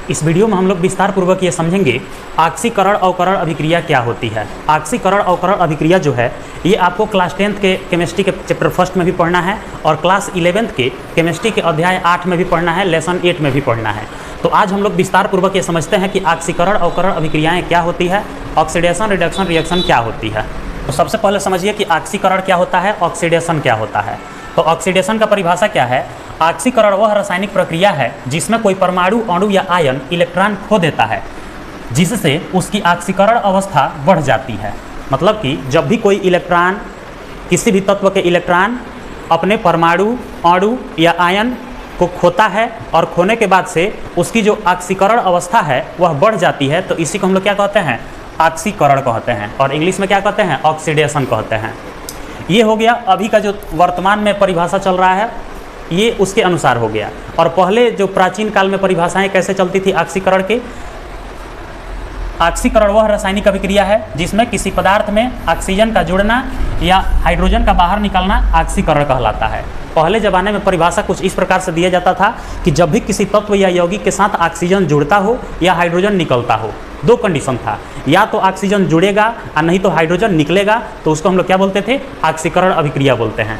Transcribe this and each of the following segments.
इस वीडियो में हम लोग विस्तार पूर्वक ये समझेंगे आक्सीकरण अवकरण अभिक्रिया क्या होती है। आक्सीकरण अवकरण अभिक्रिया जो है ये आपको क्लास 10th के केमिस्ट्री के चैप्टर फर्स्ट में भी पढ़ना है और क्लास 11th के केमिस्ट्री के अध्याय 8 में भी पढ़ना है, लेसन 8 में भी पढ़ना है। तो आज हम लोग विस्तार पूर्वक ये समझते हैं कि आक्सीकरण अवकरण अभिक्रियाएँ क्या होती है, ऑक्सीडेशन रिडक्शन रिएक्शन क्या होती है। तो सबसे पहले समझिए कि आक्सीकरण क्या होता है, ऑक्सीडेशन क्या होता है। तो ऑक्सीडेशन का परिभाषा क्या है? आक्सीकरण वह रासायनिक प्रक्रिया है जिसमें कोई परमाणु, अणु या आयन इलेक्ट्रॉन खो देता है जिससे उसकी आक्सीकरण अवस्था बढ़ जाती है। मतलब कि जब भी कोई इलेक्ट्रॉन, किसी भी तत्व के इलेक्ट्रॉन अपने परमाणु, अणु या आयन को खोता है और खोने के बाद से उसकी जो आक्सीकरण अवस्था है वह बढ़ जाती है, तो इसी को हम लोग क्या कहते हैं? आक्सीकरण कहते हैं, और इंग्लिश में क्या कहते हैं? ऑक्सीडेशन कहते हैं। ये हो गया अभी का जो वर्तमान में परिभाषा चल रहा है, ये उसके अनुसार हो गया। और पहले जो प्राचीन काल में परिभाषाएं कैसे चलती थी आक्सीकरण के? आक्सीकरण वह रासायनिक अभिक्रिया है जिसमें किसी पदार्थ में ऑक्सीजन का जुड़ना या हाइड्रोजन का बाहर निकलना आक्सीकरण कहलाता है। पहले ज़माने में परिभाषा कुछ इस प्रकार से दिया जाता था कि जब भी किसी तत्व या यौगिक के साथ ऑक्सीजन जुड़ता हो या हाइड्रोजन निकलता हो, दो कंडीशन था, या तो ऑक्सीजन जुड़ेगा और नहीं तो हाइड्रोजन निकलेगा, तो उसको हम लोग क्या बोलते थे? आक्सीकरण अभिक्रिया बोलते हैं।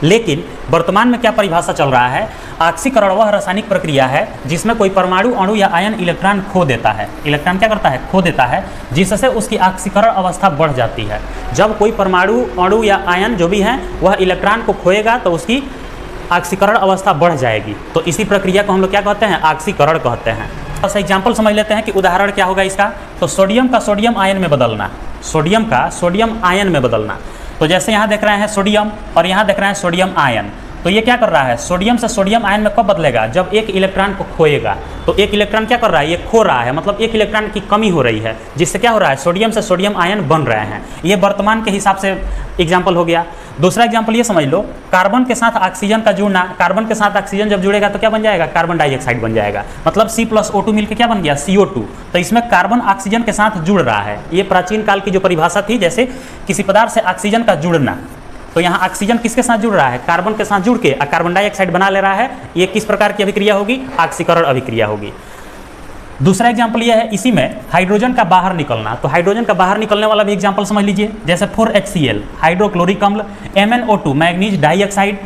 लेकिन वर्तमान में क्या परिभाषा चल रहा है? आक्सीकरण वह रासायनिक प्रक्रिया है जिसमें कोई परमाणु, अणु या आयन इलेक्ट्रॉन खो देता है। इलेक्ट्रॉन क्या करता है? खो देता है, जिससे उसकी आक्सीकरण अवस्था बढ़ जाती है। जब कोई परमाणु, अणु या आयन जो भी है वह इलेक्ट्रॉन को खोएगा तो उसकी आक्सीकरण अवस्था बढ़ जाएगी। तो इसी प्रक्रिया को हम लोग क्या कहते हैं? आक्सीकरण कहते हैं। बस एग्जाम्पल समझ लेते हैं कि उदाहरण क्या होगा इसका। तो सोडियम का सोडियम आयन में बदलना, सोडियम का सोडियम आयन में बदलना। तो जैसे यहाँ देख रहे हैं सोडियम और यहाँ देख रहे हैं सोडियम आयन, तो ये क्या कर रहा है? सोडियम से सोडियम आयन में कब बदलेगा? जब एक इलेक्ट्रॉन को खोएगा। तो एक इलेक्ट्रॉन क्या कर रहा है? ये खो रहा है, मतलब एक इलेक्ट्रॉन की कमी हो रही है, जिससे क्या हो रहा है? सोडियम से सोडियम आयन बन रहे हैं। ये वर्तमान के हिसाब से एग्जाम्पल हो गया। दूसरा एग्जाम्पल ये समझ लो, कार्बन के साथ ऑक्सीजन का जुड़ना। कार्बन के साथ ऑक्सीजन जब जुड़ेगा तो क्या बन जाएगा? कार्बन डाइऑक्साइड बन जाएगा। मतलब C+O2 मिलकर क्या बन गया? CO2। तो इसमें कार्बन ऑक्सीजन के साथ जुड़ रहा है। ये प्राचीन काल की जो परिभाषा थी, जैसे किसी पदार्थ से ऑक्सीजन का जुड़ना, तो यहाँ ऑक्सीजन किसके साथ जुड़ रहा है? कार्बन के साथ जुड़ के कार्बन डाइऑक्साइड बना ले रहा है। ये किस प्रकार की अभिक्रिया होगी? आक्सीकरण अभिक्रिया होगी। दूसरा एग्जाम्पल यह है, इसी में हाइड्रोजन का बाहर निकलना। तो हाइड्रोजन का बाहर निकलने वाला भी एग्जाम्पल समझ लीजिए, जैसे 4HCl हाइड्रोक्लोरिक अम्ल, MnO2 मैग्नीज डाइऑक्साइड।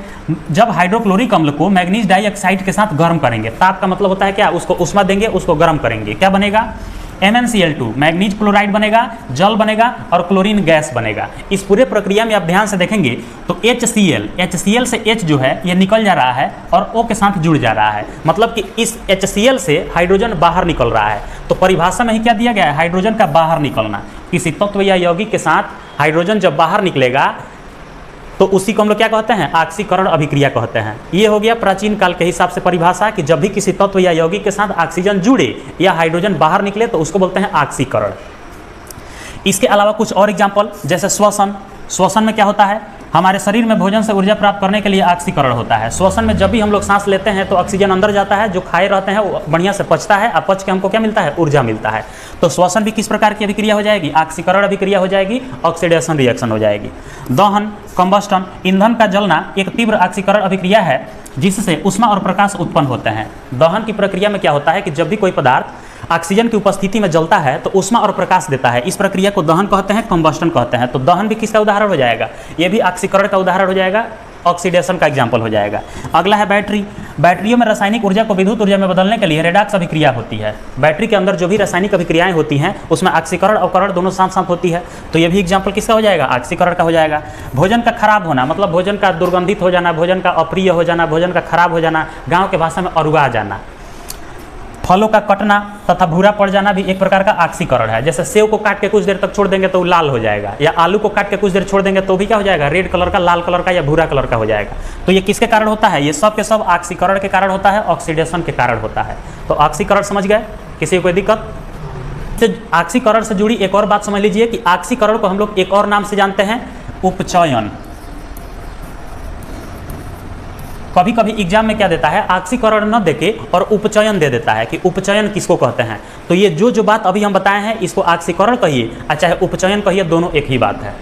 जब हाइड्रोक्लोरिक अम्ल को मैग्नीज डाइऑक्साइड के साथ गर्म करेंगे, ताप का मतलब होता है क्या? उसको उष्मा देंगे, उसको गर्म करेंगे, क्या बनेगा? MnCl2 मैग्नीज क्लोराइड बनेगा, जल बनेगा और क्लोरीन गैस बनेगा। इस पूरे प्रक्रिया में आप ध्यान से देखेंगे तो HCl से H जो है ये निकल जा रहा है और O के साथ जुड़ जा रहा है। मतलब कि इस HCl से हाइड्रोजन बाहर निकल रहा है। तो परिभाषा में ही क्या दिया गया है? हाइड्रोजन का बाहर निकलना। किसी तत्व या यौगिक के साथ हाइड्रोजन जब बाहर निकलेगा तो उसी को हम लोग क्या कहते हैं? आक्सीकरण अभिक्रिया कहते हैं। ये हो गया प्राचीन काल के हिसाब से परिभाषा कि जब भी किसी तत्व या यौगिक के साथ ऑक्सीजन जुड़े या हाइड्रोजन बाहर निकले तो उसको बोलते हैं आक्सीकरण। इसके अलावा कुछ और एग्जाम्पल, जैसे श्वसन। श्वसन में क्या होता है? हमारे शरीर में भोजन से ऊर्जा प्राप्त करने के लिए आक्सीकरण होता है। श्वसन में जब भी हम लोग सांस लेते हैं तो ऑक्सीजन अंदर जाता है, जो खाए रहते हैं वो बढ़िया से पचता है, और पच के हमको क्या मिलता है? ऊर्जा मिलता है। तो श्वसन भी किस प्रकार की अभिक्रिया हो जाएगी? आक्सीकरण अभिक्रिया हो जाएगी, ऑक्सीडेशन रिएक्शन हो जाएगी। दहन, कंबस्टन, ईंधन का जलना एक तीव्र आक्सीकरण अभिक्रिया है जिससे ऊष्मा और प्रकाश उत्पन्न होते हैं। दहन की प्रक्रिया में क्या होता है कि जब भी कोई पदार्थ ऑक्सीजन की उपस्थिति में जलता है तो ऊष्मा और प्रकाश देता है। इस प्रक्रिया को दहन कहते हैं, कंबस्टन कहते हैं। तो दहन भी किसका उदाहरण हो जाएगा? ये भी आक्सीकरण का उदाहरण हो जाएगा, ऑक्सीडेशन का एग्जाम्पल हो जाएगा। अगला है बैटरी। बैटरियों में रासायनिक ऊर्जा को विद्युत ऊर्जा में बदलने के लिए रेडॉक्स अभिक्रिया होती है। बैटरी के अंदर जो भी रासायनिक अभिक्रियाएं होती हैं उसमें आक्सीकरण अवकरण दोनों साथ साथ होती है। तो ये भी एग्जाम्पल किसका हो जाएगा? आक्सीकरण का हो जाएगा। भोजन का खराब होना, मतलब भोजन का दुर्गंधित हो जाना, भोजन का अप्रिय हो जाना, भोजन का खराब हो जाना, गाँव के भाषा में अरुआ जाना। फलों का कटना तथा भूरा पड़ जाना भी एक प्रकार का आक्सीकरण है। जैसे सेव को काट के कुछ देर तक छोड़ देंगे तो लाल हो जाएगा, या आलू को काट के कुछ देर छोड़ देंगे तो भी क्या हो जाएगा? रेड कलर का, लाल कलर का या भूरा कलर का हो जाएगा। तो ये किसके कारण होता है? ये सब के सब आक्सीकरण के कारण होता है, ऑक्सीडेशन के कारण होता है। तो आक्सीकरण समझ गए? किसी को कोई दिक्कत? आक्सीकरण से जुड़ी एक और बात समझ लीजिए कि आक्सीकरण को हम लोग एक और नाम से जानते हैं, उपचयन। कभी कभी एग्जाम में क्या देता है? आक्सीकरण न देके और उपचयन दे देता है कि उपचयन किसको कहते हैं। तो ये जो बात अभी हम बताए हैं इसको आक्सीकरण कहिए, चाहे उपचयन कहिए, दोनों एक ही बात है।